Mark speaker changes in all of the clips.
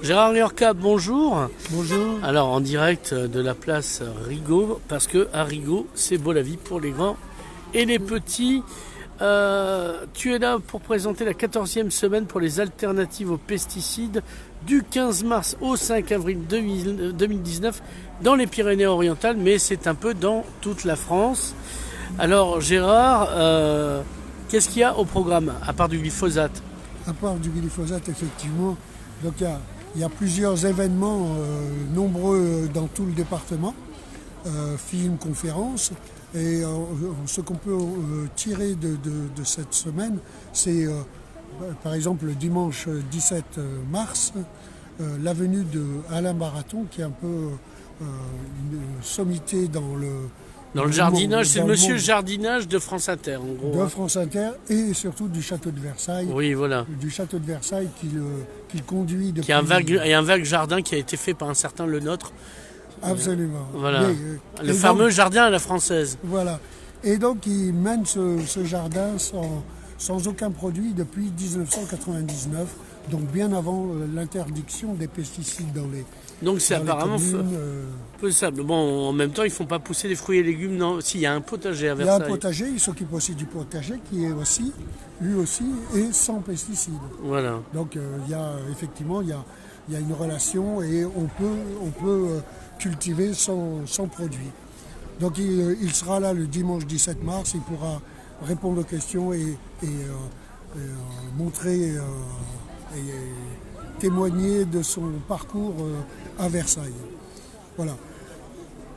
Speaker 1: Gérard Liorca, bonjour.
Speaker 2: Bonjour.
Speaker 1: Alors en direct de la place Rigaud, parce que à Rigaud, c'est beau la vie pour les grands et les petits. Tu es là pour présenter la 14e semaine pour les alternatives aux pesticides du 15 mars au 5 avril 2019 dans les Pyrénées-Orientales, mais c'est un peu dans toute la France. Alors Gérard, qu'est-ce qu'il y a au programme, à part du glyphosate?
Speaker 2: À part du glyphosate, effectivement, donc il y a plusieurs événements nombreux dans tout le département, films, conférences. Et ce qu'on peut tirer de cette semaine, c'est par exemple le dimanche 17 mars, la venue de Alain Baraton, qui est un peu une sommité dans le
Speaker 1: jardinage, c'est le monsieur
Speaker 2: monde
Speaker 1: jardinage de France Inter, en gros.
Speaker 2: De France Inter et surtout du château de Versailles.
Speaker 1: Oui, voilà.
Speaker 2: Du château de Versailles qu'il conduit depuis...
Speaker 1: Il y a un vague jardin qui a été fait par un certain Le Nôtre.
Speaker 2: Absolument.
Speaker 1: Voilà. Le fameux jardin à la française.
Speaker 2: Voilà. Et donc il mène ce jardin sans aucun produit depuis 1999, donc bien avant l'interdiction des pesticides dans les...
Speaker 1: Donc c'est apparemment faisable. Bon, en même temps, ils font pas pousser des fruits et légumes. Non, s'il y a un potager à Versailles.
Speaker 2: Il y a un potager, il s'occupe aussi du potager qui est aussi, lui aussi, et sans pesticides.
Speaker 1: Voilà.
Speaker 2: Donc il y a effectivement il y a une relation et on peut cultiver sans produit. Donc il sera là le dimanche 17 mars, il pourra répondre aux questions et montrer et témoigner de son parcours à Versailles. Voilà.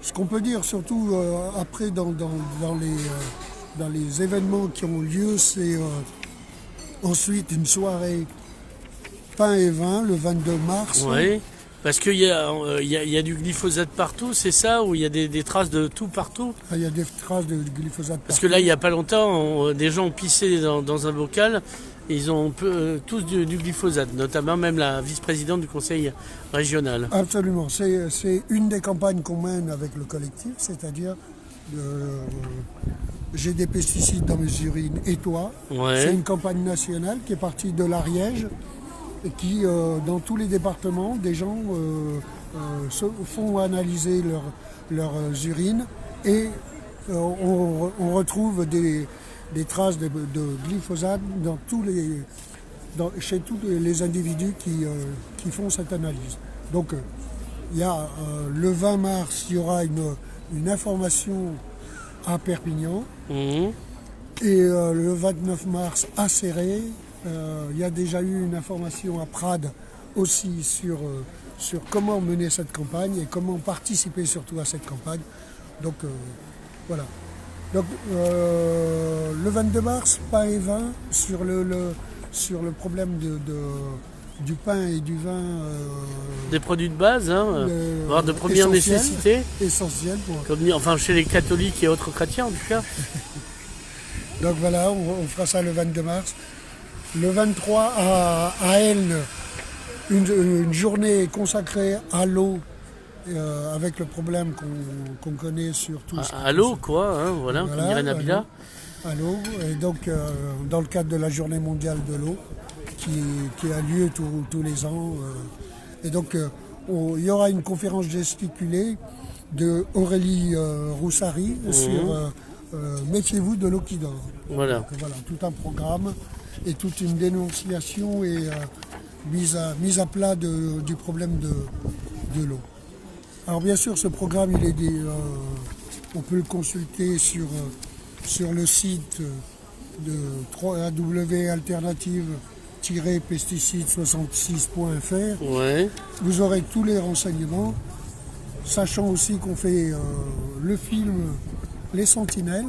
Speaker 2: Ce qu'on peut dire surtout après dans les événements qui ont lieu, c'est ensuite une soirée pain et vin le 22 mars.
Speaker 1: Oui, parce qu'il y a du glyphosate partout, c'est ça? Ou il y a des traces de tout partout?
Speaker 2: Il y a des traces de glyphosate partout.
Speaker 1: Parce que là, il n'y a pas longtemps, des gens ont pissé dans un bocal. Ils ont tous du glyphosate, notamment même la vice-présidente du conseil régional.
Speaker 2: Absolument, c'est une des campagnes qu'on mène avec le collectif, c'est-à-dire j'ai des pesticides dans mes urines et toi.
Speaker 1: Ouais. C'est
Speaker 2: une campagne nationale qui est partie de l'Ariège et qui, dans tous les départements, des gens se font analyser leurs urines et on retrouve des traces de glyphosate chez tous les individus qui font cette analyse. Donc il y a le 20 mars, il y aura une information à Perpignan.
Speaker 1: Mmh.
Speaker 2: Et le 29 mars à Céré, il y a déjà eu une information à Prades aussi sur comment mener cette campagne et comment participer surtout à cette campagne. Donc voilà. Donc le 22 mars, pain et vin sur le problème du pain et du vin.
Speaker 1: Des produits de base, voire de première nécessité.
Speaker 2: Essentiel.
Speaker 1: Enfin chez les catholiques et autres chrétiens en tout cas.
Speaker 2: Donc voilà, on fera ça le 22 mars. Le 23 à Elne, une journée consacrée à l'eau. Avec le problème qu'on connaît sur tout ce
Speaker 1: à l'eau, quoi, hein, voilà, comme dirait Nabila.
Speaker 2: À l'eau, et donc dans le cadre de la journée mondiale de l'eau, qui a lieu tous les ans. Et donc il y aura une conférence gesticulée de Aurélie Roussari sur Méfiez-vous de l'eau qui dort.
Speaker 1: Voilà.
Speaker 2: Donc, voilà, tout un programme et toute une dénonciation et mise à plat du problème de l'eau. Alors bien sûr, ce programme, on peut le consulter sur le site de www.alternative-pesticide66.fr.
Speaker 1: Ouais.
Speaker 2: Vous aurez tous les renseignements, sachant aussi qu'on fait le film Les Sentinelles,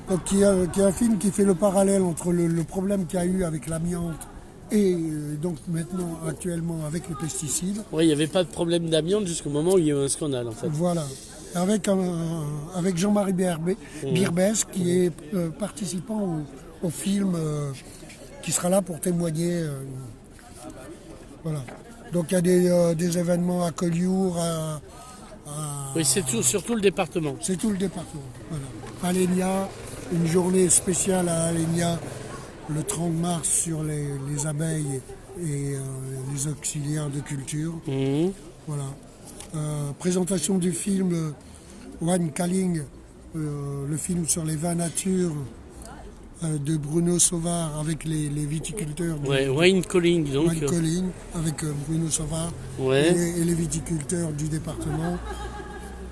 Speaker 2: donc, qui est un film qui fait le parallèle entre le problème qu'il y a eu avec l'amiante et donc maintenant, actuellement, avec les pesticides.
Speaker 1: Oui, il n'y avait pas de problème d'amiante jusqu'au moment où il y a eu un scandale, en fait.
Speaker 2: Voilà. Avec Jean-Marie Birbès, qui est participant au film, qui sera là pour témoigner. Voilà. Donc il y a des événements à Collioure,
Speaker 1: Oui, c'est surtout le département.
Speaker 2: C'est tout le département. Voilà. Alenia, une journée spéciale à Alenia, le 30 mars sur les abeilles et les auxiliaires de culture.
Speaker 1: Mhm.
Speaker 2: Voilà. Présentation du film Wine Culling, le film sur les vins nature de Bruno Sauvard avec les viticulteurs.
Speaker 1: Ouais, wine culling, donc.
Speaker 2: Wine Culling avec Bruno Sauvard
Speaker 1: Ouais.
Speaker 2: et les viticulteurs du département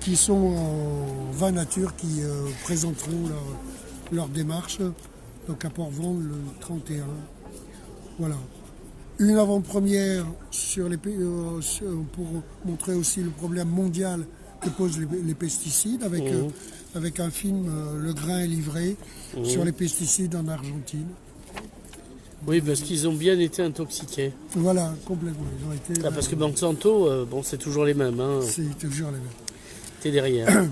Speaker 2: qui sont en vin nature, qui présenteront leur démarche donc à Port-Vendre le 31. Voilà. Une avant-première pour montrer aussi le problème mondial que posent les pesticides avec un film Le grain est livré sur les pesticides en Argentine.
Speaker 1: Oui, parce qu'ils ont bien été intoxiqués.
Speaker 2: Voilà, complètement. Ils ont été,
Speaker 1: Parce que Monsanto, bon, c'est toujours les mêmes. Hein.
Speaker 2: c'est toujours les mêmes.
Speaker 1: T'es derrière.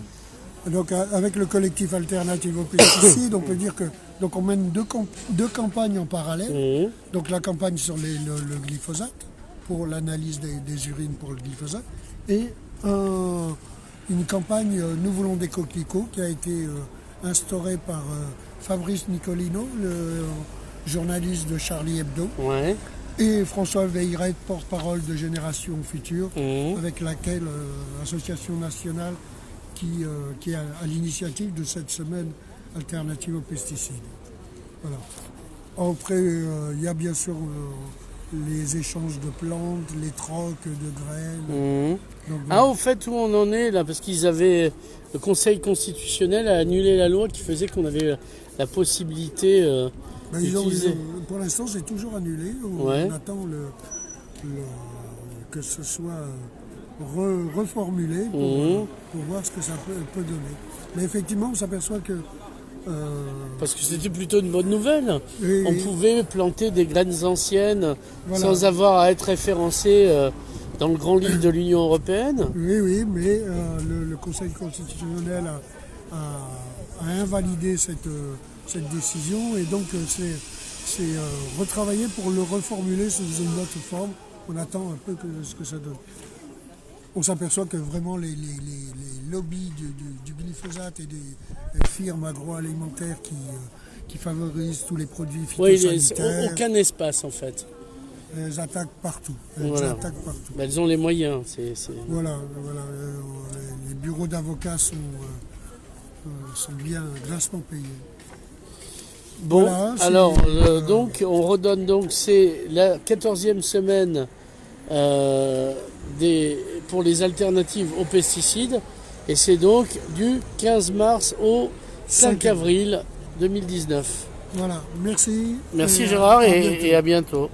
Speaker 2: Donc avec le collectif Alternative aux pesticides, on peut dire que donc on mène deux campagnes en parallèle.
Speaker 1: Mhm.
Speaker 2: Donc la campagne sur le glyphosate, pour l'analyse des urines pour le glyphosate, et une campagne Nous voulons des coquelicots qui a été instaurée par Fabrice Nicolino, le journaliste de Charlie Hebdo,
Speaker 1: Ouais.
Speaker 2: et François Veilleret, porte-parole de Génération Future,
Speaker 1: Mhm.
Speaker 2: avec laquelle l'association nationale qui est à l'initiative de cette semaine alternative aux pesticides. Voilà. Après, il y a bien sûr les échanges de plantes, les trocs de graines.
Speaker 1: Mhm.
Speaker 2: Donc,
Speaker 1: Ah, au fait, où on en est là, parce qu'ils avaient. Le Conseil constitutionnel a annulé la loi qui faisait qu'on avait la possibilité d'utiliser.
Speaker 2: pour l'instant, c'est toujours annulé.
Speaker 1: Ouais.
Speaker 2: On attend que ce soit reformulé pour voir ce que ça peut donner. Mais effectivement, on s'aperçoit que
Speaker 1: Parce que c'était plutôt une bonne nouvelle.
Speaker 2: Oui,
Speaker 1: On
Speaker 2: oui.
Speaker 1: pouvait planter des graines anciennes
Speaker 2: Voilà.
Speaker 1: sans avoir à être référencé dans le grand livre de l'Union européenne.
Speaker 2: Oui, mais le Conseil constitutionnel a invalidé cette décision et donc c'est retravaillé pour le reformuler sous une autre forme. On attend un peu ce que ça donne. On s'aperçoit que vraiment les lobbies du glyphosate et des firmes agroalimentaires qui favorisent tous les produits
Speaker 1: Oui,
Speaker 2: phytosanitaires,
Speaker 1: aucun espace en fait.
Speaker 2: elles attaquent partout.
Speaker 1: Voilà. Ben, elles ont les moyens.
Speaker 2: Voilà, les bureaux d'avocats sont bien grassement payés.
Speaker 1: Bon,
Speaker 2: Voilà,
Speaker 1: alors donc on redonne donc c'est la 14e semaine pour les alternatives aux pesticides et c'est donc du 15 mars au 5 avril 2019.
Speaker 2: Voilà, merci.
Speaker 1: Merci
Speaker 2: Et
Speaker 1: Gérard
Speaker 2: à bientôt.
Speaker 1: et à bientôt.